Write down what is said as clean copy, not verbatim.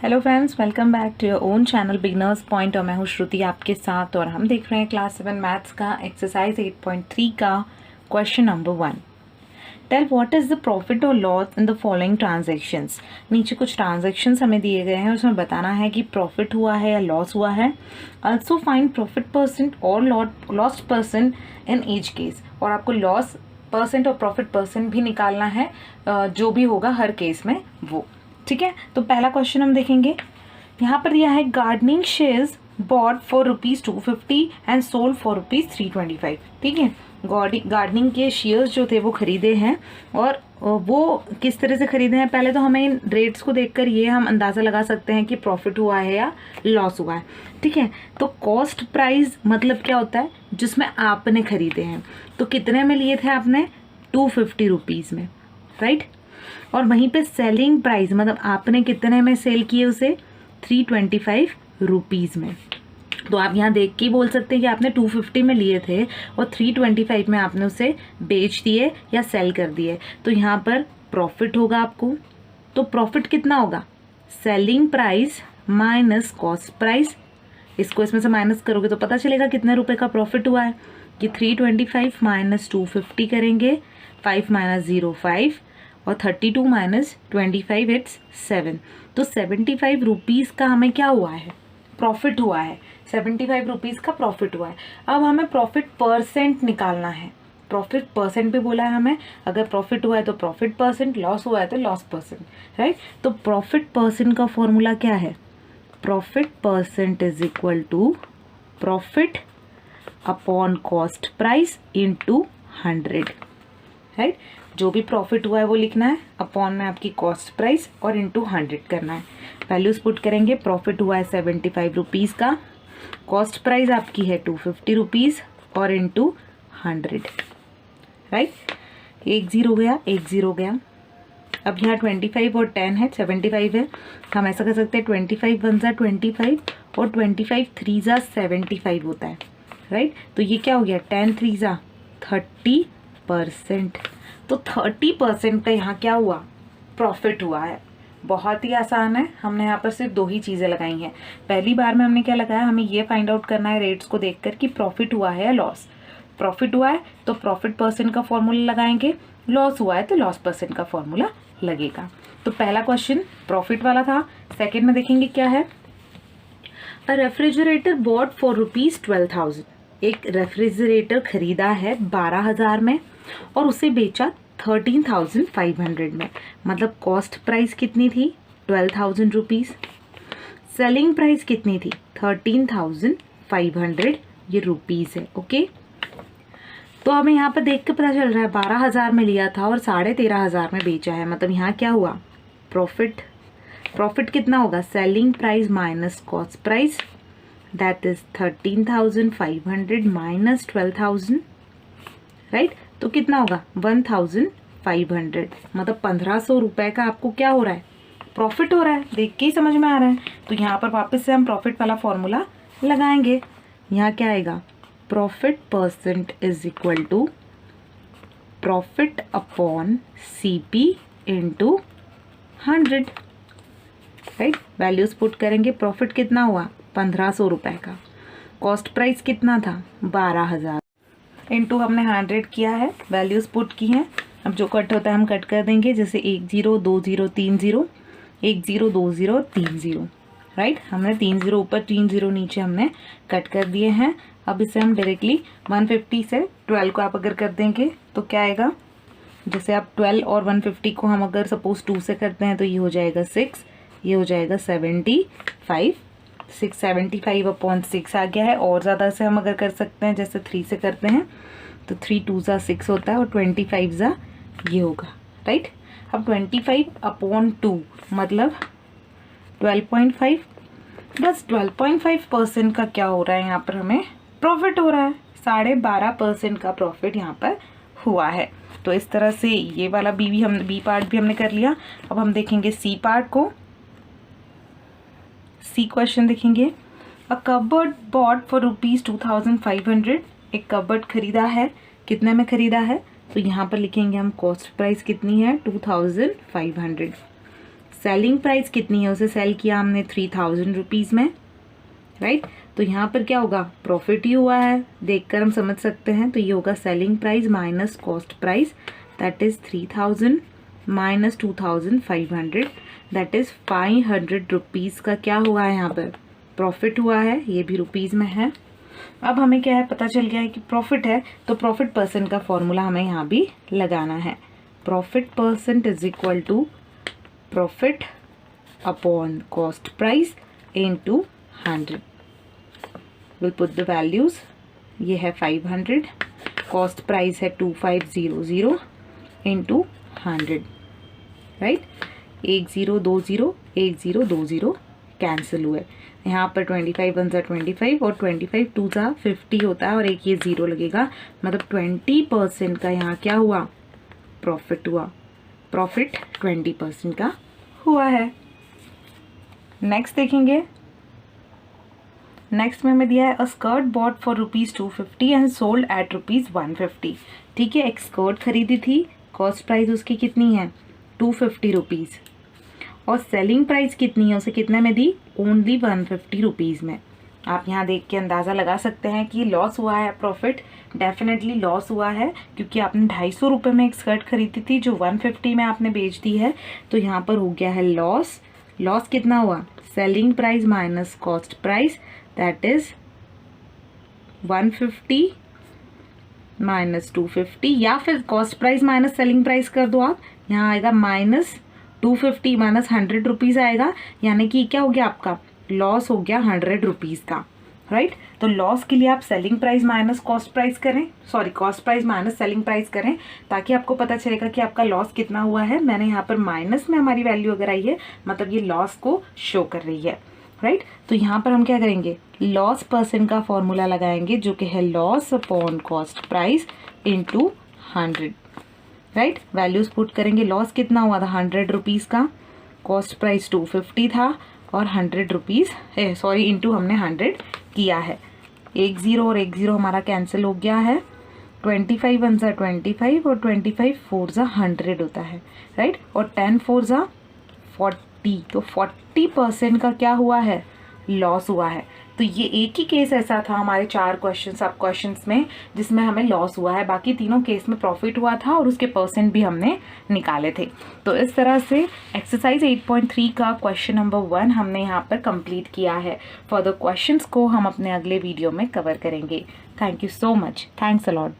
Hello friends, welcome back to your own channel beginners point. और मैं हूँ श्रुति आपके साथ और हम देख रहे हैं क्लास 7 मैथ्स का एक्सरसाइज 8.3 का question number 1। Tell what is the profit और loss in the following transactions. नीचे कुछ ट्रांजेक्शन्स हमें दिए गए हैं, उसमें बताना है कि प्रॉफिट हुआ है या लॉस हुआ है। ऑल्सो फाइंड प्रॉफिट परसेंट और loss percent in each case. और आपको लॉस परसेंट और प्रॉफिट परसेंट भी निकालना है, जो भी होगा हर केस में वो। ठीक है, तो पहला क्वेश्चन हम देखेंगे। यहाँ पर दिया है gardening shares bot for ₹250 and sold for ₹325। ठीक है, गार्डनिंग के शेयर्स जो थे वो खरीदे हैं और वो किस तरह से खरीदे हैं, पहले तो हमें इन रेट्स को देखकर ये हम अंदाज़ा लगा सकते हैं कि प्रॉफिट हुआ है या लॉस हुआ है। ठीक है, तो कॉस्ट प्राइस मतलब क्या होता है, जिसमें आपने खरीदे हैं। तो कितने में लिए थे आपने? ₹250 में, राइट। और वहीं पे सेलिंग प्राइस मतलब आपने कितने में सेल किए उसे? ₹325 में। तो आप यहाँ देख के ही बोल सकते हैं कि आपने 250 में लिए थे और 325 में आपने उसे बेच दिए या सेल कर दिए। तो यहाँ पर प्रॉफिट होगा आपको। तो प्रॉफिट कितना होगा? Selling price minus cost price. इसको इसमें से माइनस करोगे तो पता चलेगा कितने रुपए का प्रॉफिट हुआ है। कि 325 माइनस 250 करेंगे, 5 माइनस 0 5 और 32 माइनस 25 इट्स 7। तो ₹75 का हमें क्या हुआ है? प्रॉफिट हुआ है। ₹75 का प्रॉफिट हुआ है। अब हमें प्रॉफिट परसेंट निकालना है। प्रॉफिट परसेंट भी बोला है हमें। अगर प्रॉफिट हुआ है तो प्रॉफिट परसेंट, लॉस हुआ है तो लॉस परसेंट, राइट। तो प्रॉफिट परसेंट का फॉर्मूला क्या है? Profit percent is equal to profit upon cost price into 100, right. जो भी प्रॉफिट हुआ है वो लिखना है, अपॉन में आपकी कॉस्ट प्राइस और इंटू 100 करना है। वैल्यूज पुट करेंगे। प्रॉफिट हुआ है ₹75 का, कॉस्ट प्राइस आपकी है ₹250 और इंटू 100, राइट। एक जीरो गया, एक जीरो गया। अब यहाँ 25 और 10 है, 75 है। हम ऐसा कर सकते हैं 25 1 × 25 और 25 3 × 75 होता है, राइट। तो ये क्या हो गया? 10 3 × 30%। तो 30% का यहाँ क्या हुआ? प्रॉफिट हुआ है। बहुत ही आसान है। हमने यहाँ पर सिर्फ दो ही चीज़ें लगाई हैं। पहली बार में हमने क्या लगाया, हमें ये फाइंड आउट करना है रेट्स को देखकर कि प्रॉफिट हुआ है या लॉस। प्रॉफिट हुआ है तो प्रॉफिट परसेंट का फॉर्मूला लगाएंगे, लॉस हुआ है तो लॉस परसेंट का फॉर्मूला लगेगा। तो पहला क्वेश्चन प्रॉफिट वाला था। सेकेंड में देखेंगे क्या है। A refrigerator bought for ₹12,000। एक रेफ्रिजरेटर खरीदा है 12,000 में और उसे बेचा 13,500 में। मतलब कॉस्ट प्राइस कितनी थी? ₹12,000। सेलिंग प्राइस कितनी थी? 13,500 ये रुपीज़ है। ओके, तो हमें यहाँ पर देख के पता चल रहा है 12,000 में लिया था और 13,500 में बेचा है। मतलब यहाँ क्या हुआ? प्रॉफिट कितना होगा? Selling price minus cost price, that is 13,500 minus 12,000, right. तो कितना होगा? 1,500। मतलब 1,500 रुपए का आपको क्या हो रहा है? प्रॉफिट हो रहा है। देख के ही समझ में आ रहा है। तो यहाँ पर वापस से हम प्रॉफिट वाला फॉर्मूला लगाएंगे। यहाँ क्या आएगा? Profit percent is equal to profit upon CP into 100, right. Values put करेंगे। प्रॉफिट कितना हुआ? 1,500 रुपए का। कॉस्ट प्राइस कितना था? 12,000 इंटू हमने 100 किया है। वैल्यूज पुट की हैं। अब जो कट होता है हम कट कर देंगे, जैसे 1 0 2 0 3 0, 1 0 2 0 3 0, राइट। हमने 3 0 ऊपर 3 0 नीचे हमने कट कर दिए हैं। अब इसे हम डायरेक्टली 150 से 12 को आप अगर कर देंगे तो क्या आएगा? जैसे आप 12 और 150 को हम अगर सपोज 2 से करते हैं तो ये हो जाएगा 6, ये हो जाएगा 75। 675 अपॉन 6 आ गया है। और ज़्यादा से हम अगर कर सकते हैं, जैसे 3 से करते हैं तो 3 2 ज़ा 6 होता है और 25 ज़ा ये होगा, राइट। अब 25 अपॉन 2 मतलब 12.5। बस 12.5% का क्या हो रहा है? यहाँ पर हमें प्रॉफिट हो रहा है। 12.5% का प्रॉफिट यहाँ पर हुआ है। तो इस तरह से ये वाला बी पार्ट भी हमने कर लिया। अब हम देखेंगे सी पार्ट को। सी क्वेश्चन देखेंगे। A cupboard bought for ₹2,500। एक कबर्ड खरीदा है। कितने में खरीदा है? तो यहाँ पर लिखेंगे हम कॉस्ट प्राइस कितनी है? 2,500। सेलिंग प्राइस कितनी है, उसे सेल किया हमने 3000 रुपीज़ में, राइट। तो यहाँ पर क्या होगा, प्रॉफिट ही हुआ है, देखकर हम समझ सकते हैं। तो ये होगा selling price minus cost price, that is 3000 minus 2500, that is 500 rupees का क्या हुआ है, यहाँ पर प्रॉफिट हुआ है। ये भी रुपीज़ में है। अब हमें क्या है, पता चल गया है कि प्रॉफिट है, तो प्रॉफिट परसेंट का फॉर्मूला हमें यहाँ भी लगाना है। Profit percent is equal to profit upon cost price into 100। Will put the values. ये है 500, कॉस्ट प्राइस है 2500 इनटू 100, राइट। 1020 1020 कैंसिल हुए। यहाँ पर 25 1 25 और 25 2 50 होता है और एक ये जीरो लगेगा, मतलब 20% का यहाँ क्या हुआ, प्रॉफिट हुआ। प्रॉफिट 20% का हुआ है। नेक्स्ट देखेंगे। नेक्स्ट में हमें दिया है a skirt bought for ₹250 and sold at ₹150। ठीक है, एक स्कर्ट खरीदी थी, कॉस्ट प्राइस उसकी कितनी है, 250 रुपीज़, और सेलिंग प्राइस कितनी है, उसे कितने में दी, ओनली 150 रुपीज़ में। आप यहाँ देख के अंदाज़ा लगा सकते हैं कि लॉस हुआ है, प्रॉफिट डेफिनेटली लॉस हुआ है, क्योंकि आपने 250 रुपये में एक स्कर्ट खरीदी थी जो 150 में आपने बेच दी है, तो यहाँ पर हो गया है लॉस। लॉस कितना हुआ, selling price minus cost price, that is 150 minus 250, या फिर cost price minus selling price कर दो आप, यहाँ आएगा माइनस 250 माइनस 100 रुपीज़ आएगा, यानी कि क्या हो गया, आपका लॉस हो गया 100 रुपीज़ का, राइट। तो लॉस के लिए आप selling price minus cost price करें, sorry cost price minus selling price करें, ताकि आपको पता चलेगा कि आपका लॉस कितना हुआ है। मैंने यहाँ पर माइनस में हमारी वैल्यू अगर आई है, मतलब ये लॉस को शो कर रही है, राइट। तो यहाँ पर हम क्या करेंगे, लॉस परसेंट का फॉर्मूला लगाएंगे, जो कि है loss upon cost price into 100, right. Values put करेंगे, लॉस कितना हुआ था 100 रुपीज़ का, कॉस्ट प्राइस 250 था, और 100 रुपीज़ सॉरी इंटू हमने 100 किया है। 10 और 10 हमारा कैंसिल हो गया है। 25 1 25 और 25 4 100 होता है, राइट। और 10 4 40, तो 40% का क्या हुआ है, लॉस हुआ है। तो ये एक ही केस ऐसा था हमारे 4 क्वेश्चन सब क्वेश्चंस में जिसमें हमें लॉस हुआ है, बाकी तीनों केस में प्रॉफिट हुआ था और उसके परसेंट भी हमने निकाले थे। तो इस तरह से एक्सरसाइज 8.3 का क्वेश्चन नंबर 1 हमने यहाँ पर कंप्लीट किया है। फर्दर क्वेश्चंस को हम अपने अगले वीडियो में कवर करेंगे। Thank you so much, thanks a lot.